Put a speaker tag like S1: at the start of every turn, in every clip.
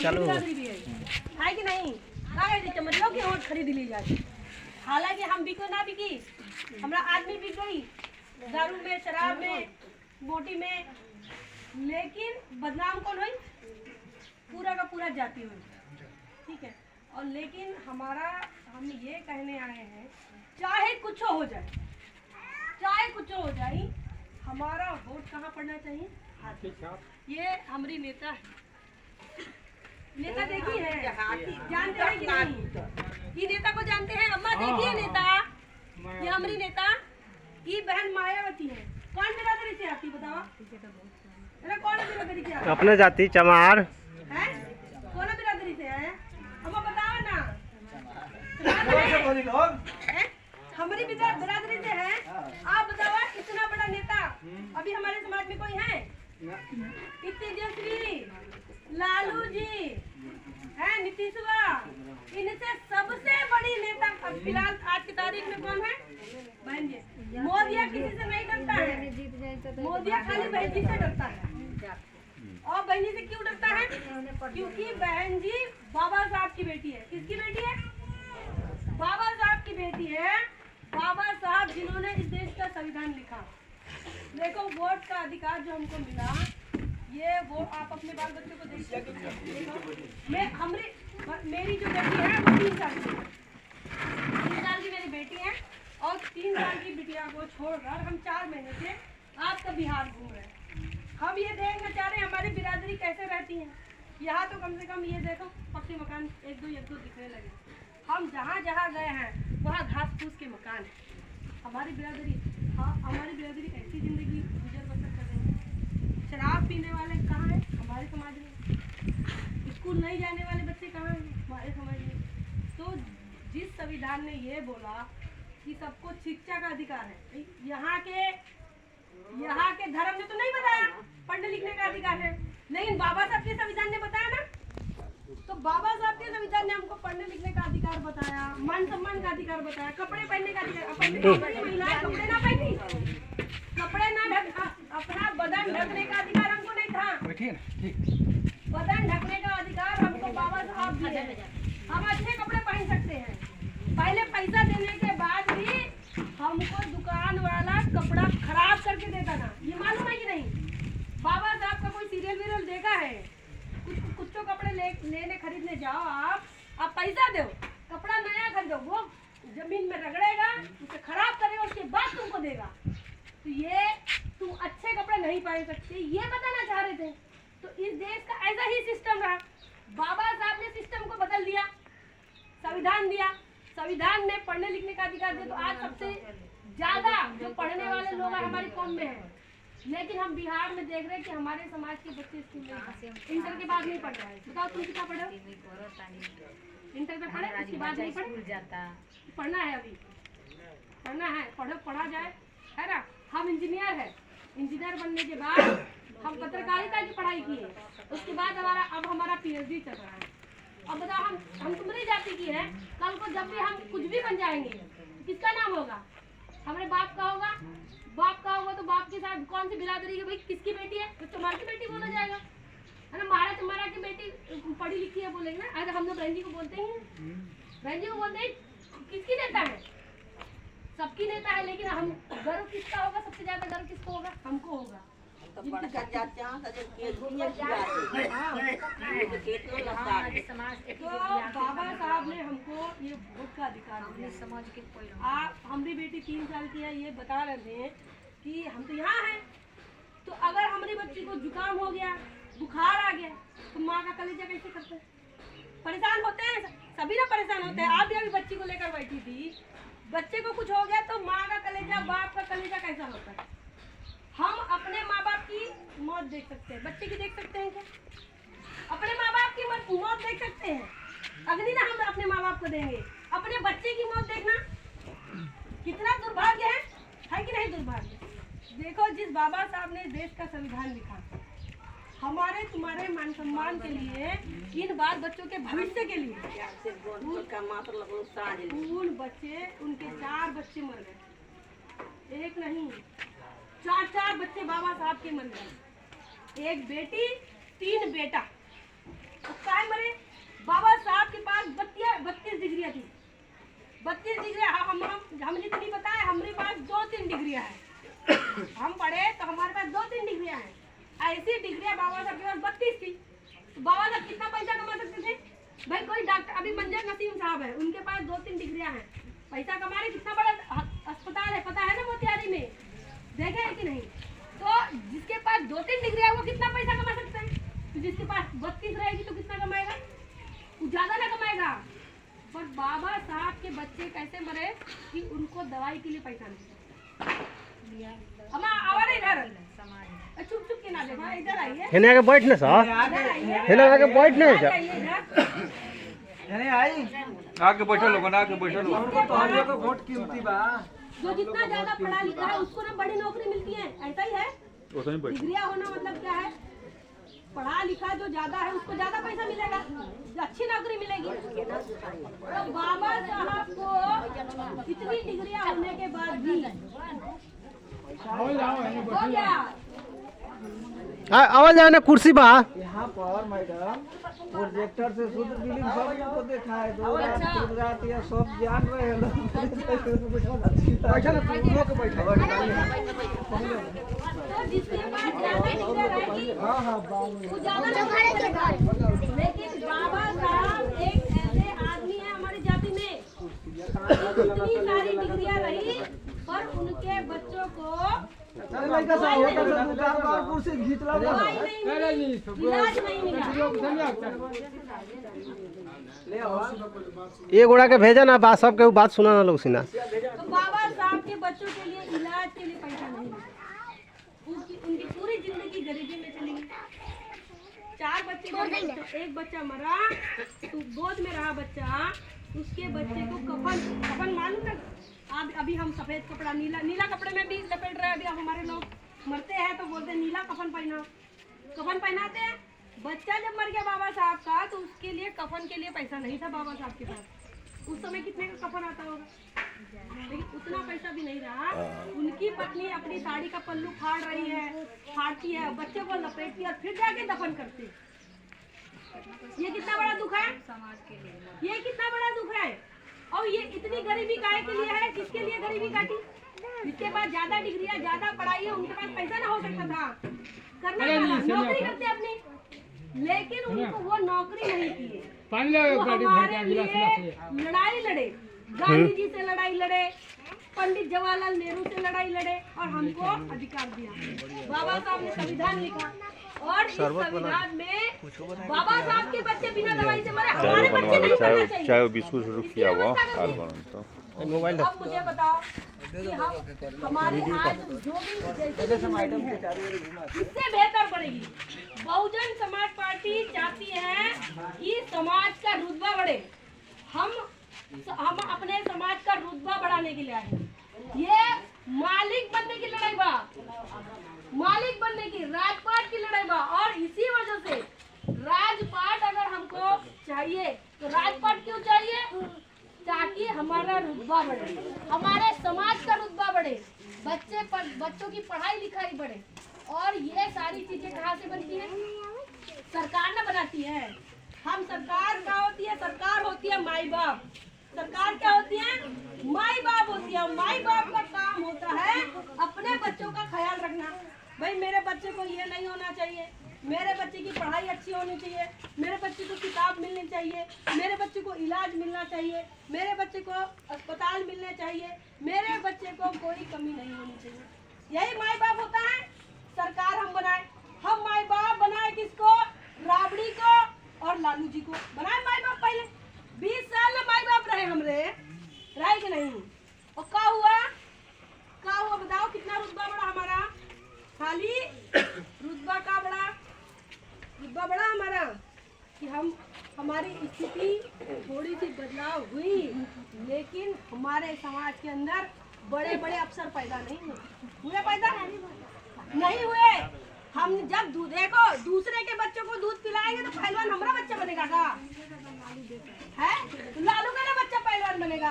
S1: चलो
S2: है कि नहीं? चमचलों की वोट खरीद ली जाती। हालांकि हम बिको ना बिकी, हमारा आदमी बिक गई दारू में, शराब में, बोटी में, लेकिन बदनाम कौन हुई? पूरा का पूरा जाति हुई। ठीक है। और लेकिन हम ये कहने आए हैं, चाहे कुछ हो जाए, चाहे कुछ हो जाए, हमारा वोट कहाँ पड़ना चाहिए? ये हमारी नेता है। नेता देखी है, जानते हैं कि नहीं? ये नेता को जानते हैं? अम्मा देखिए नेता, ये हमारी नेता, ये बहन मायावती है। कौन बिरादरी से आती बताओ? कौन बिरादरी से आती?
S1: अपने जाति चमार
S2: है। कौन बिरादरी से है? अम्मा बताओ ना। हमारी बिरादरी से है। आप बताओ, इतना बड़ा नेता अभी हमारे समाज में कोई है? तेजस्वी, लालू जी है, नीतीश, इनसे सबसे बड़ी नेता फिलहाल आज की तारीख में कौन है? बहन जी। मोदी किसी से नहीं डरता है, मोदी खाली बहन जी से डरता है। और बहन जी से क्यों डरता है? क्योंकि बहन जी बाबा साहब की बेटी है। किसकी बेटी है? बाबा साहब की बेटी है। बाबा साहब जिन्होंने इस देश का संविधान लिखा। देखो, वोट का अधिकार जो हमको मिला, ये वो आप अपने बाल बच्चों को देख सकते हैं। मेरी जो बेटी है वो 3 साल की है। 3 साल की मेरी बेटी है, और 3 साल की बिटिया को छोड़कर हम 4 महीने से आपका बिहार घूम रहे हैं। हम ये देखना चाह रहे हैं हमारी बिरादरी कैसे रहती है। यहाँ तो कम से कम ये देखो, पक्के मकान एक दो दिखने लगे। हम जहाँ जहाँ गए हैं वहाँ घास फूस के मकान है। हमारी बिरादरी, हाँ, हमारी बिरादरी ऐसी जिंदगी गुजर बसर कर रही है। शराब पीने वाले कहाँ हैं? हमारे समाज में। स्कूल नहीं जाने वाले बच्चे कहाँ हैं? हमारे समाज में। तो जिस संविधान ने ये बोला कि सबको शिक्षा का अधिकार है, यहाँ के धर्म ने तो नहीं बताया पढ़ने लिखने का अधिकार है, लेकिन बाबा साहब के संविधान ने बताया ना। तो बाबा साहब के संविधान ने हमको पढ़ने लिखने का अधिकार बताया, मान सम्मान का अधिकार बताया, कपड़े पहनने का अधिकार। महिलाएं कपड़े ना पहनी, कपड़े ना अपना बदन ढकने का अधिकार हमको नहीं था। बदन ढकने का अधिकार हमको बाबा साहब दिए। हम अच्छे कपड़े पहन सकते हैं। पहले पैसा देने के बाद भी हमको दुकान वाला कपड़ा खराब करके देता था। ये मालूम है कि नहीं? बाबा साहब का कोई सीरियल वीरियल देखा है? कुछ तो कपड़े लेने खरीदने जाओ, आप पैसा दो, कपड़ा नया खरीदो, वो जमीन में रगड़ेगा, उसे खराब करेगा, उसके बाद तुमको देगा। तो ये तुम अच्छे कपड़े नहीं पहन सकते, ये बताना चाह रहे थे। तो इस देश का ऐसा ही सिस्टम रहा। बाबा साहब ने सिस्टम को बदल दिया, संविधान दिया, संविधान ने पढ़ने लिखने का अधिकार दिया। तो आज सबसे ज्यादा जो पढ़ने वाले लोग हमारी कौम में है। लेकिन हम बिहार में देख रहे हैं कि हमारे समाज के बच्चे स्कूल में इंटर के बाद नहीं पढ़ रहे हैं। बताओ तुम कितना पढ़े? इंटर में पढ़े, उसके बाद नहीं पढ़े। पढ़ना है, अभी पढ़ना है, पढ़ा जाए, है ना। हम इंजीनियर है, इंजीनियर बनने के बाद हम पत्रकारिता की पढ़ाई किए, उसके बाद अब हमारा PhD चल रहा है। अब बताओ, हम तुम्हारी जाति की है, कल को जब भी हम कुछ भी बन जाएंगे तो किसका नाम होगा? हमारे बाप का होगा। बाप का होगा तो बाप के साथ कौन सी बिरादरी है? भाई किसकी बेटी है? तो तुम्हारी बेटी बोला जाएगा, है ना। तुम्हारा की बेटी पढ़ी लिखी है बोलेंगे ना। अरे हम लोग बहन जी को बोलते हैं, बहन जी को बोलते हैं। किसकी नेता है? सबकी नेता है, लेकिन हम गर्व किसका होगा? सबसे ज्यादा गर्व किसको होगा? हमको होगा। तो बाबा साहब ने हमको ये वोट का अधिकार दिया। समाज के हमारी बेटी 3 साल की है, ये बता रहे थे कि हम तो यहाँ हैं, तो अगर हमारी बच्ची को जुकाम हो गया, बुखार आ गया, तो माँ का कलेजा कैसे करते हैं? परेशान होते हैं, सभी ना परेशान होते हैं। आप भी अभी बच्ची को लेकर बैठी थी, बच्चे को कुछ हो गया तो माँ का कलेजा, बाप का कलेजा कैसा होता है? हम अपने माँ बाप की मौत देख सकते हैं, बच्चे की देख सकते हैं क्या? अपने माँ बाप की मौत देख सकते हैं, अग्नि ना हम अपने माँ बाप को देंगे। अपने बच्चे की मौत देखना कितना दुर्भाग्य है कि नहीं दुर्भाग्य? देखो, जिस बाबा साहब ने देश का संविधान लिखा, हमारे तुम्हारे मान सम्मान के लिए, इन बाल बच्चों के भविष्य के लिए, उन बच्चे, उनके 4 बच्चे मर गए। एक नहीं, 4 बच्चे बाबा साहब के मर गए। एक बेटी, 3 बेटा। तो काय मरे अभी मंजर नसीम साहब है, उनके पास 2-3 डिग्रियां हैं, पैसा कमा रहे, कितना बड़ा अस्पताल है पता है ना मोतिहारी में, देखे है कि नहीं? तो जिसके पास 2-3 डिग्री है वो कितना पैसा कमा सकता है? तो जिसके पास 32 रहेगी तो कितना कमाएगा? वो ज्यादा ना कमाएगा। पर बाबा साहब के बच्चे कैसे मरे कि उनको दवाई के लिए पैसा नहीं। हम आवारे इधर चुप चुप के ना ले भाई, इधर आइए,
S1: हेने आके बैठ ना सर, हेने आके बैठ ना जा,
S3: हेने आई आके बैठो लोग ना, आके बैठो लोग, तो हम लोग का वोट कीमती बा।
S2: जो जितना ज्यादा पढ़ा लिखा है उसको ना बड़ी नौकरी मिलती है, ऐसा ही है। डिग्रियां होना मतलब क्या है? पढ़ा लिखा जो ज्यादा है उसको ज्यादा पैसा मिलेगा, अच्छी नौकरी मिलेगी। तो बाबा साहब को इतनी डिग्रियां होने के बाद भी हो गया।
S1: आवाज आए ना कुर्सी बा।
S3: यहाँ पर मैडम प्रोजेक्टर से शुद्ध फिल्म सब को देखा है, 2 रात या सब जान रहे हैं लोग। बैठा ना तुम लोग बैठा,
S2: तो जिसके पास ज्यादा डिग्रियां रहेगी
S3: हां
S2: वो ज्यादा, लेकिन बाबा साहब एक ऐसे आदमी है हमारी जाति में, इतनी सारी डिग्रियां रही पर उनके बच्चों को
S3: लड़का साहब होटल से दुकान पर कुर्सी घीच ला,
S2: दवाई नहीं मिली, इलाज नहीं मिला।
S3: ले आओ
S1: एक गोड़ा के भेजा ना, बात सब के बात सुना ना लोग सीना।
S2: तो बाबा साहब के बच्चों के लिए इलाज के लिए पैसा नहीं मिला, उनकी पूरी जिंदगी गरीबी में चली गई। 4 बच्चे, एक बच्चा मरा तो गोद में रहा बच्चा, उसके बच्चे को कफन मालूम ना, अभी हम सफेद कपड़ा नीला कपड़े में भी लपेट रहे हैं। अभी हमारे लोग मरते हैं तो बोलते हैं नीला कफन पहनाते हैं। बच्चा जब मर गया बाबा साहब का तो उसके लिए कफन के लिए पैसा नहीं था बाबा साहब के पास। उस समय कितने का कफन आता होगा, लेकिन उतना पैसा भी नहीं रहा। उनकी पत्नी अपनी साड़ी का पल्लू फाड़ती है, बच्चे को लपेटती है और फिर जाके दफन करती है। ये कितना बड़ा दुख है समाज के लिए, ये कितना बड़ा दुख है। और ये इतनी गरीबी काहे के लिए है? किसके लिए गरीबी काटी? जिसके पास ज्यादा डिग्रियां, ज्यादा पढ़ाई है, उनके पास पैसा ना हो सकता था, करना था, नौकरी करते अपनी, लेकिन उनको वो नौकरी नहीं की। वो हमारे लिए लड़ाई लड़े, गांधी जी से लड़ाई लड़े, पंडित जवाहरलाल नेहरू से लड़ाई लड़े और हमको अधिकार दिया। बाबा साहब ने संविधान लिखा और इस संविधान में बाबा साहब के बच्चे बिना दवाई से मरे, हमारे बच्चे नहीं मरना चाहिए।
S4: चाहे बिस्कुट शुरू किया हुआ हाल बनता।
S1: मोबाइल
S2: अब मुझे बताओ कि हम हमारी आज जो भी इससे बेहतर बढ़ेगी। बहुजन समाज पार्टी चाहती है कि समाज का रुतबा बढ़े। हम अपने समाज का रुतबा बढ़ाने के लिए आए। ये मालिक बनने की लड़ाई बा, मालिक बनने की, राजपाट की लड़ाई बा। और इसी वजह से राजपाट अगर हमको चाहिए तो राजपाट क्यों चाहिए? ताकि हमारा रुतबा बढ़े, हमारे समाज का रुतबा बढ़े, बच्चों की पढ़ाई लिखाई बढ़े। और ये सारी चीजें कहाँ से बनती है? सरकार ना बनाती है। हम सरकार क्या होती है? सरकार होती है माई बाप। सरकार क्या होती है? माई बाप होती है। माई बाप का काम होता है अपने बच्चों का ख्याल रखना। भाई मेरे बच्चे को ये नहीं होना चाहिए, मेरे बच्चे की पढ़ाई अच्छी होनी चाहिए, मेरे बच्चे को किताब मिलनी चाहिए, मेरे बच्चे को इलाज मिलना चाहिए, मेरे बच्चे को अस्पताल मिलने चाहिए, मेरे बच्चे को कोई कमी नहीं होनी चाहिए। यही माई बाप होता है। सरकार हम बनाए, हम माई बाप बनाए किसको? राबड़ी को और लालू जी को बनाए माई बाप। पहले 20 साल में माई बाप रहे हमरे, रहे कि नहीं? और क्या हुआ बताओ? कितना रुतबा बढ़ा हमारा? खाली रुतबा का बढ़ा? रुतबा बढ़ा हमारा कि हमारी स्थिति थोड़ी सी बदलाव हुई, लेकिन हमारे समाज के अंदर बड़े बड़े अफसर पैदा नहीं हुए। पैदा नहीं हुए। हम जब देखो दूसरे के बच्चों को दूध पिलाएंगे तो पहलवान हमारा बच्चा बनेगा का है? तो लालू का ना बच्चा पहलवान बनेगा।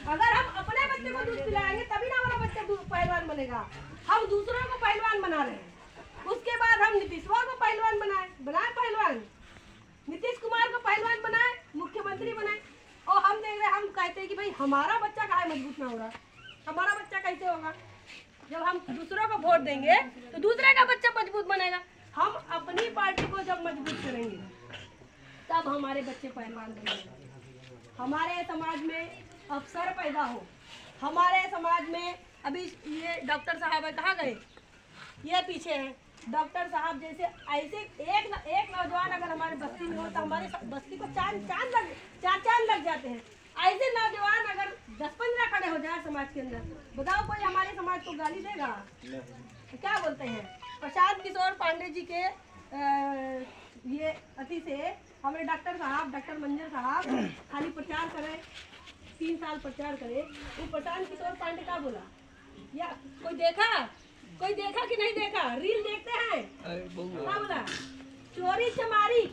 S2: अगर हम अपने बच्चे को दूध पिलाएंगे तभी ना हमारा बच्चा पहलवान बनेगा। हम दूसरों को पहलवान बना रहे हैं। उसके बाद हम नीतीश कुमार को पहलवान बनाए पहलवान, नीतीश कुमार को पहलवान बनाए, मुख्यमंत्री बनाए। और हम देख रहे, हम कहते हैं कि भाई हमारा बच्चा काहे मजबूत ना होगा? हमारा बच्चा कैसे होगा? जब हम दूसरों को वोट देंगे तो दूसरे का बच्चा मजबूत बनेगा। हम अपनी पार्टी को जब मजबूत करेंगे तब हमारे बच्चे पहलवान बनेंगे। हमारे समाज में अवसर पैदा हो। हमारे समाज में अभी ये डॉक्टर साहब है, कहाँ गए? ये पीछे हैं डॉक्टर साहब जैसे। ऐसे एक नौजवान अगर हमारे बस्ती में हो तो हमारे बस्ती को चार चांद लग जाते हैं। ऐसे नौजवान अगर 10-15 खड़े हो जाए समाज के अंदर, बताओ कोई हमारे समाज को गाली देगा? क्या बोलते हैं? प्रशांत किशोर पांडे जी के ये अति से हमारे डॉक्टर मंजर साहब खाली प्रचार करे, 3 साल प्रचार करे। वो प्रशांत किशोर पांडे का बोला या कोई देखा कि नहीं देखा? रील देखते हैं, क्या बोला? चोरी चमारी